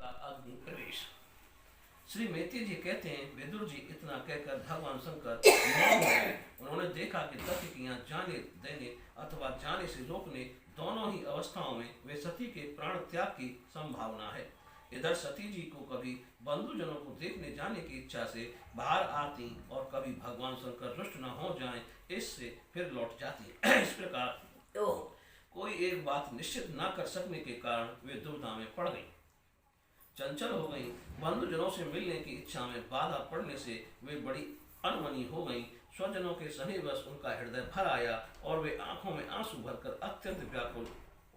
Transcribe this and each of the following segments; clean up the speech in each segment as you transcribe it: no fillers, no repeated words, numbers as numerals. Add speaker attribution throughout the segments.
Speaker 1: का अग्नि प्रवेश। श्री मेती जी कहते हैं, विदुर जी इतना कहकर भगवान शंकर मौन हो गए। उन्होंने देखा कि दत्त की यहाँ जाने देने अथवा जाने से रोकने दोनों ही अवस्थाओं में वे सती के प्राण त्याग की संभावना है। इधर सती जी को कभी बंधुजनों को देखने जाने की इच्छा से बाहर आती और कभी भगवान शंकर रुष्ट न हो जाएं, इससे फिर लौट जाती है। इस प्रकार कोई एक बात निश्चित न कर सकने के कारण वे दुविधा में पड़ गई, चंचल हो गई। बंधुजनों से मिलने की इच्छा में बाधा पड़ने से वे बड़ी अनमनी हो गई। स्वजनों के स्नेहवश उनका हृदय भर आया और वे आंखों में आंसू भरकर अत्यंत व्याकुल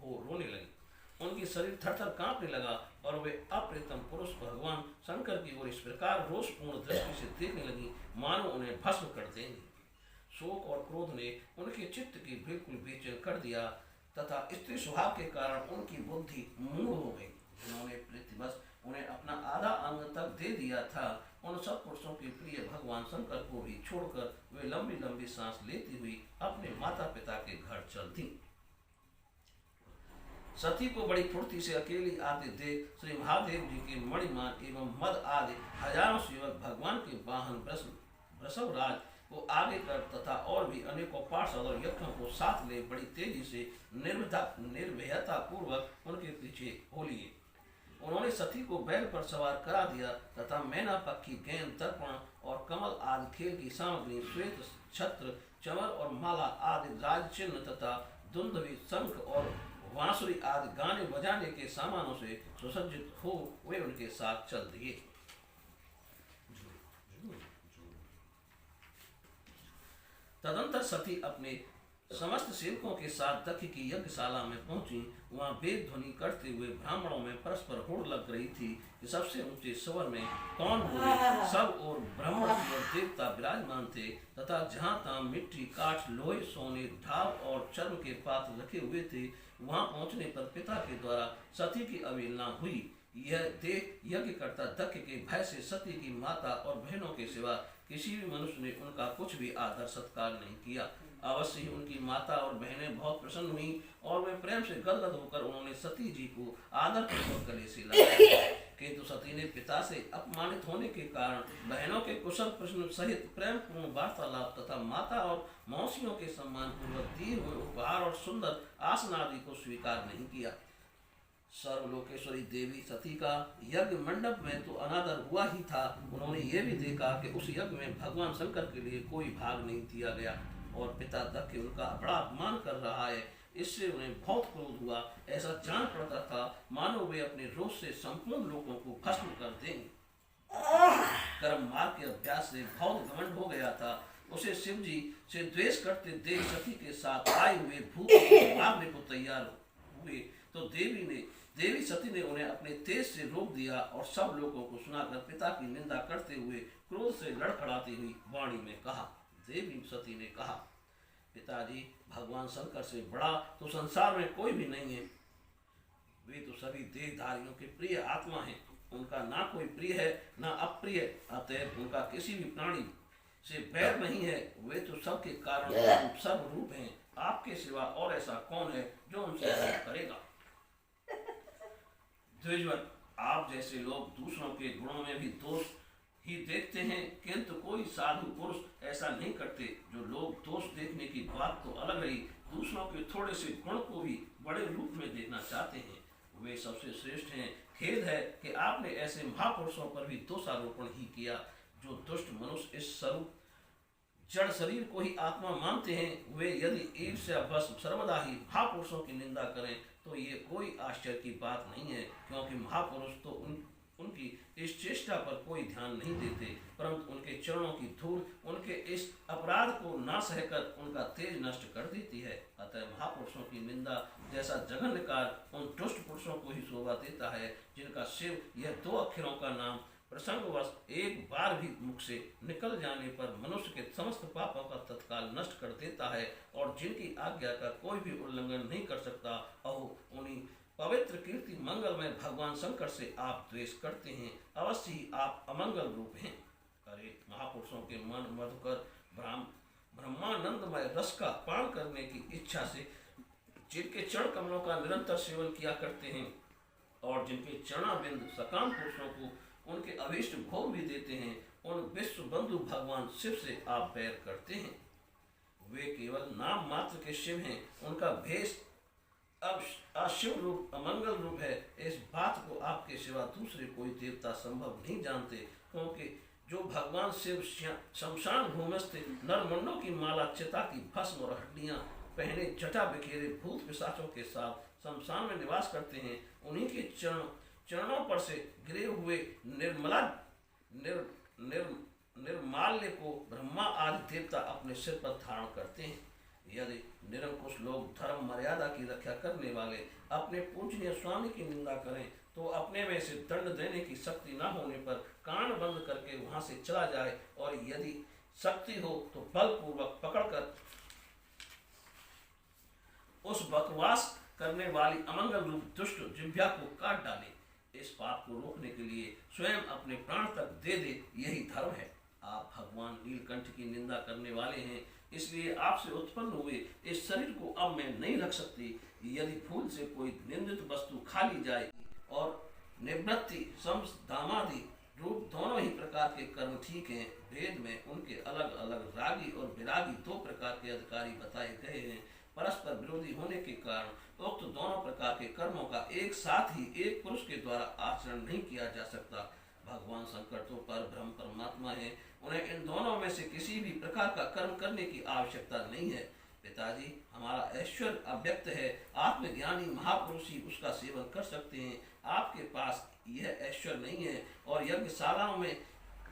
Speaker 1: हो रोने लगी। उनकी शरीर थरथर कांपने लगा और वे अप्रितम पुरुष भगवान शंकर की ओर इस प्रकार रोषपूर्ण दृष्टि से देखने लगी मानो उन्हें भस्म कर देंगे। शोक और क्रोध ने उनके चित्त की बिल्कुल बेचैन कर दिया तथा स्त्री स्वभाव के कारण उनकी बुद्धि मूढ़ हो गई। उन्होंने प्रतिवश उन्हें अपना आधा अंग तक दे दिया था। उन सब पुरुषों के प्रिय भगवान शंकर को भी छोड़कर वे लंबी लंबी सांस लेती हुई अपने माता पिता के घर चल दी। सती को बड़ी फुर्ती से अकेली आते देख श्री महादेव जी के मणिमान एवं मद आदि हजारों सेवक भगवान के वाहन वृषभराज को आगे कर तथा और भी अनेकों पार्षद और यक्षों को साथ ले बड़ी तेजी से निर्भयता पूर्वक उनके पीछे हो लिए। उन्होंने सती को बैल पर सवार करा दिया तथा मैना पक्षी, गेंद, दर्पण और कमल आदि खेल की सामग्री, श्वेत छत्र, चमर और माला आदि राज चिन्ह तथा दुंदुभि, शंख और बांसुरी आदि गाने बजाने के सामानों से सुसज्जित हो वे उनके साथ चल दिए। तदंतर सती अपने समस्त सेवकों के साथ दक्ष की यज्ञशाला में पहुंची। वहां वेद ध्वनि करते हुए ब्राह्मणों में परस्पर होड़ लग रही थी कि सबसे ऊंचे स्वर में कौन बोले। सब और ब्राह्मण और देवता विराजमान थे तथा जहां तहां मिट्टी, काठ, लोहे, सोने, ढाल और चर्म के पात्र रखे हुए थे। वहां पहुंचने पर पिता के द्वारा सती की अवहेलना हुई। यह देख यज्ञकर्ता दक्ष के भय से सती की माता और बहनों के सिवा किसी भी मनुष्य ने उनका कुछ भी आदर सत्कार नहीं किया। अवश्य ही उनकी माता और बहनें बहुत प्रसन्न हुई और वे प्रेम से गदगद होकर उन्होंने सती जी को आदर पूर्वक गले से लगाया। किंतु सती ने पिता से अपमानित होने के कारण बहनों के कुशल प्रश्न सहित प्रेम पूर्ण वार्तालाप तथा माता और मौसियों के सम्मान पूर्वक दिए हुए उपहार और सुंदर आसन आदि को स्वीकार नहीं किया। सर्वलोकेश्वरी देवी सती का यज्ञ मंडप में तो अनादर हुआ ही था। उन्होंने ये भी देखा कि उस यज्ञ में भगवान शंकर के लिए कोई भाग नहीं दिया गया और पिता दक्ष उनका बड़ा अपमान कर रहा है। इससे उन्हें बहुत क्रोध हुआ। ऐसा जान पड़ता था मानो वे अपने रोष से संपूर्ण लोगों को भस्म कर देंगे। कर्म मार्ग के अभ्यास से बहुत घमंड हो गया था। उसे शिव जी से द्वेष करते देख सती के साथ आए हुए भूत मारने को तैयार हुए तो देवी सती ने उन्हें अपने तेज से रोक दिया और सब लोगों को सुनाकर पिता की निंदा करते हुए क्रोध से लड़खड़ाती हुई वाणी में कहा। देवी सती ने कहा, पिताजी, भगवान शंकर से बड़ा तो संसार में कोई भी नहीं है। वे तो सभी देहधारियों के प्रिय आत्मा हैं। उनका ना कोई प्रिय है ना अप्रिय, अतएव उनका किसी भी प्राणी से बैर नहीं है। वे तो सबके कारण सब रूप हैं। आपके सिवा और ऐसा कौन है जो उनसे करेगा। द्विजवर, आप जैसे लोग दूसरों के गुणों में भी दोष ही देखते हैं, किंतु कोई साधु पुरुष ऐसा नहीं करते। जो लोग दोष देखने की बात तो अलग रही, दूसरों के थोड़े से गुण को भी बड़े रूप में देखना चाहते हैं, वे सबसे श्रेष्ठ हैं। खेद है कि आपने ऐसे महापुरुषों पर भी दोषारोपण ही किया। जो दुष्ट मनुष्य इस स्वरूप जड़ शरीर को ही आत्मा मानते हैं, वे यदि ईर्ष्या बस सर्वदा ही महापुरुषों की निंदा करें तो ये कोई आश्चर्य की बात नहीं है, क्योंकि महापुरुष तो उनकी इस चेष्टा पर कोई ध्यान नहीं देते, परंतु उनके चरणों की धूल उनके इस अपराध को ना सहकर उनका तेज नष्ट कर देती है। अतः महापुरुषों की निंदा जैसा जघन्य कार्य उन दुष्ट पुरुषों को ही शोभा देता है, जिनका शिव यह दो अक्षरों का नाम प्रसंगवश एक बार भी मुख से निकल जाने पर मनुष्य के समस्त पापों का तत्काल नष्ट कर देता है और जिनकी आज्ञा का कोई भी उल्लंघन नहीं कर सकता। अहो, उन्हीं पवित्र कीर्ति मंगल में भगवान शंकर से आप द्वेष करते हैं। अवश्य ही आप अमंगल रूप हैं। अरे, महापुरुषों के मन मधुकर ब्रह्मानंदमय रस का पान करने की इच्छा से जिनके चरण कमलों का निरंतर सेवन किया करते हैं और जिनके चरणाबिंद सकाम पुरुषों को उनके अभीष्ट भोग भी देते हैं, उन विश्व बंधु भगवान शिव से आप बैर करते हैं। वे केवल नाम मात्र के शिव हैं, उनका भेष अब अशिव रूप अमंगल रूप है। इस बात को आपके सिवा दूसरे कोई देवता संभव नहीं जानते, क्योंकि जो भगवान शिव शमशान भूमिस्थ नरमुंडों की माला, चिता की भस्म और हड्डियां पहने जटा बिखेरे भूत पिशाचों के साथ शमशान में निवास करते हैं, उन्हीं के चरणों पर से गिरे हुए निर्माल्य को ब्रह्मा आदि देवता अपने सिर पर धारण करते हैं। यदि निरंकुश लोग धर्म मर्यादा की रक्षा करने वाले अपने पूजनीय स्वामी की निंदा करें, तो अपने में से दंड देने की शक्ति न होने पर कान बंद करके वहां से चला जाए, और यदि शक्ति हो तो बलपूर्वक पकड़कर उस बकवास करने वाली अमंगल रूप दुष्ट जिह्वा को काट डाले। इस पाप को रोकने के लिए स्वयं अपने प्राण तक दे दे, यही धर्म है। आप भगवान नीलकंठ की निंदा करने वाले हैं, इसलिए आपसे उत्पन्न हुए इस शरीर को अब मैं नहीं रख सकती। यदि फूल से कोई निंदित वस्तु खा ली जाए और निवृत्ति दामादि रूप दोनों ही प्रकार के कर्म ठीक हैं। वेद में उनके अलग अलग रागी और विरागी दो प्रकार के अधिकारी बताए गए हैं। परस्पर विरोधी होने के कारण उक्त दोनों प्रकार के कर्मों का एक साथ ही एक पुरुष के द्वारा आचरण नहीं किया जा सकता। भगवान शंकर तो पर ब्रह्म परमात्मा है, उन्हें इन दोनों में से किसी भी प्रकार का कर्म करने की आवश्यकता नहीं है। पिताजी, हमारा ऐश्वर्य अव्यक्त है, आत्मज्ञानी महापुरुष ही उसका सेवन कर सकते हैं। आपके पास यह ऐश्वर्य नहीं है, और यज्ञशालाओं में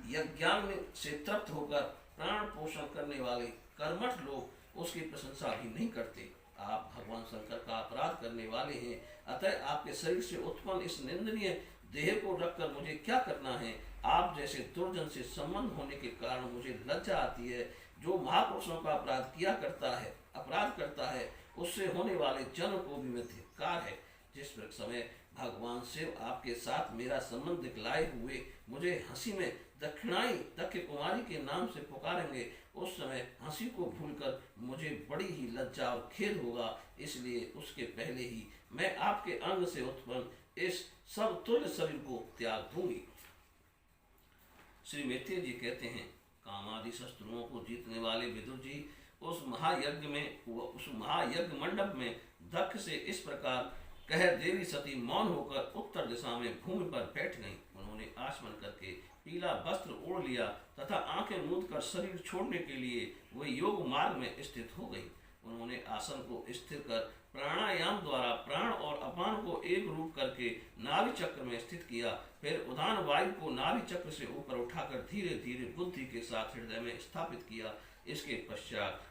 Speaker 1: यज्ञान से तृप्त होकर प्राण पोषण करने वाले कर्मठ लोग उसकी प्रशंसा भी नहीं करते। आप भगवान शंकर का अपराध करने वाले हैं, अतः आपके शरीर से उत्पन्न इस निंदनीय देह को रखकर मुझे क्या करना है। आप जैसे दुर्जन से संबंध होने के कारण मुझे लज्जा आती है। जो महापुरुषों का अपराध करता है उससे होने वाले जन्म को भी मैं धिक्कार है। जिस समय भगवान शिव आपके साथ मेरा संबंध दिखलाए हुए मुझे हंसी में दक्षिणाई दक्ष कुमारी के नाम से पुकारेंगे, उस समय हंसी को भूलकर मुझे बड़ी ही लज्जा और खेद होगा। इसलिए उसके पहले ही मैं आपके अंग से उत्पन्न इस सब तुल्य शरीर को त्याग दूंगी। श्री मैत्रेय जी कहते हैं, कामादि शस्त्रों को जीतने वाले विदुर जी उस महायज्ञ मंडप में दक्ष से इस प्रकार कह देवी सती मौन होकर उत्तर दिशा में भूमि पर बैठ गईं। उन्होंने आचमन करके पीला वस्त्र ओढ़ लिया तथा आंखें मूंद कर शरीर छोड़ने के लिए वह योग मार्ग में स्थित हो गई। उन्होंने आसन को स्थिर कर प्राणायाम द्वारा प्राण और अपान को एक रूप करके नाभि चक्र में स्थित किया। फिर उदान वायु को नाभि चक्र से ऊपर उठाकर धीरे धीरे बुद्धि के साथ हृदय में स्थापित किया। इसके पश्चात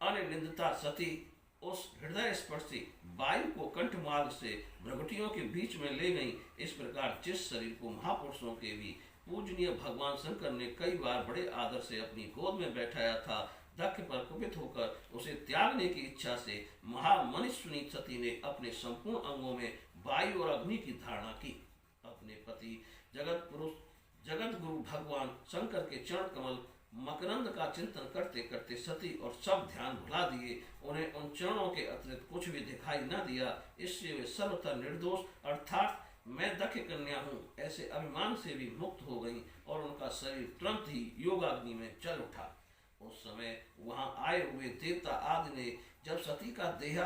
Speaker 1: अनिंदिता सती उस हृदय स्पर्शी वायु को कंठ मार्ग से भ्रगुटियों के बीच में ले गई। इस प्रकार जिस शरीर को महापुरुषों के भी पूजनीय भगवान शंकर ने कई बार बड़े आदर से अपनी गोद में बैठाया था, दक्ष पर कुपित होकर उसे त्यागने की इच्छा से महामनिष्वनी सती ने अपने संपूर्ण अंगों में वायु और अग्नि की धारणा की। अपने पति जगत गुरु भगवान शंकर के चरण कमल मकरंद का चिंतन करते करते सती और सब ध्यान भुला दिए। उन्हें उन चरणों के अतिरिक्त कुछ भी दिखाई न दिया। इससे वे सर्वथा निर्दोष अर्थात मैं दक्ष कन्या हूँ ऐसे अभिमान से भी मुक्त हो गईं और उनका शरीर तुरंत ही योगाग्नि में जल उठा। उस समय वहां आए हुए देवता आदि ने जब सती का देह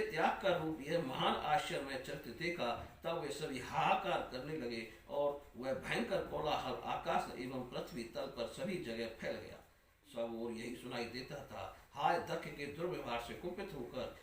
Speaker 1: त्याग का रूप यह महान आश्चर्यमय चरित्र देखा, तब वे सभी हाहाकार करने लगे और वह भयंकर कोलाहल आकाश एवं पृथ्वी तल पर सभी जगह फैल गया। सब और यही सुनाई देता था, हाय दक्ष के दुर्व्यवहार से कुपित होकर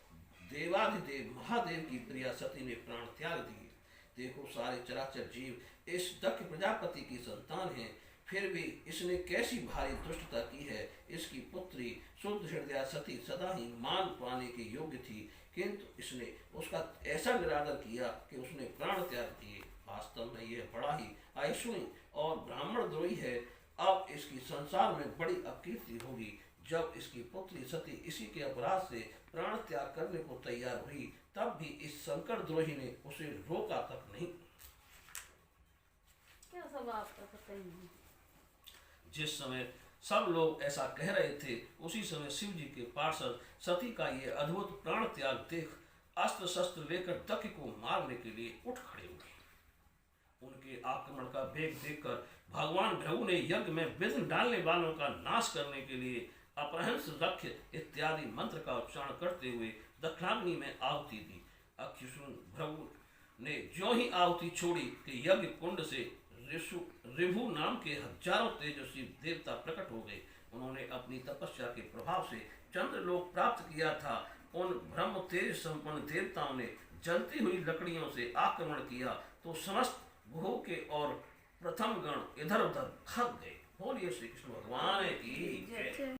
Speaker 1: देवाधिदेव महादेव की प्रिया सती ने प्राण त्याग दिए। देखो, सारे चराचर जीव इस दक्ष प्रजापति की संतान हैं, फिर भी इसने कैसी भारी दुष्टता की है। इसकी पुत्री शुद्ध हृदय सती सदा ही मान पाने के योग्य थी, किंतु इसने उसका ऐसा निरादर किया कि उसने प्राण त्याग दिए। वास्तव में यह बड़ा ही अहिष्णुई और ब्राह्मण द्रोही है। अब इसकी संसार में बड़ी अपकीर्ति होगी। जब इसकी पुत्री सती इसी के अपराध से प्राण त्याग करने को तैयार हुई, तब भी इस शंकर द्रोही ने उसे रोका तक नहीं।
Speaker 2: क्या सब आपका पता ही नहीं।
Speaker 1: जिस समय सब लोग ऐसा कह रहे थे, उसी समय शिव जी के पार्षद सती का ये अद्भुत प्राण त्याग देख अस्त्र शस्त्र लेकर दक्ष को मारने के लिए उठ खड़े हुए। उनके आक्रमण का वेग देखकर भगवान भृगु ने यज्ञ में विघ्न डालने वालों का नाश करने के लिए अपहंस रक्ष इत्यादि मंत्र का उच्चारण करते हुए दक्षिणाग्नि में आहुति दी। अक्षुषु भृगु ने ज्यों ही आहुति छोड़ी कि यज्ञ कुंड से ऋभु नाम के हजारों तेजस्वी देवता प्रकट हो गए। उन्होंने अपनी तपस्या के प्रभाव से चंद्रलोक प्राप्त किया था। उन ब्रह्म तेज संपन्न देवताओं ने जलती हुई लकड़ियों से आक्रमण किया तो समस्त भू के और प्रथम गण इधर उधर खप गए। बोलिए श्री कृष्ण भगवान की जय।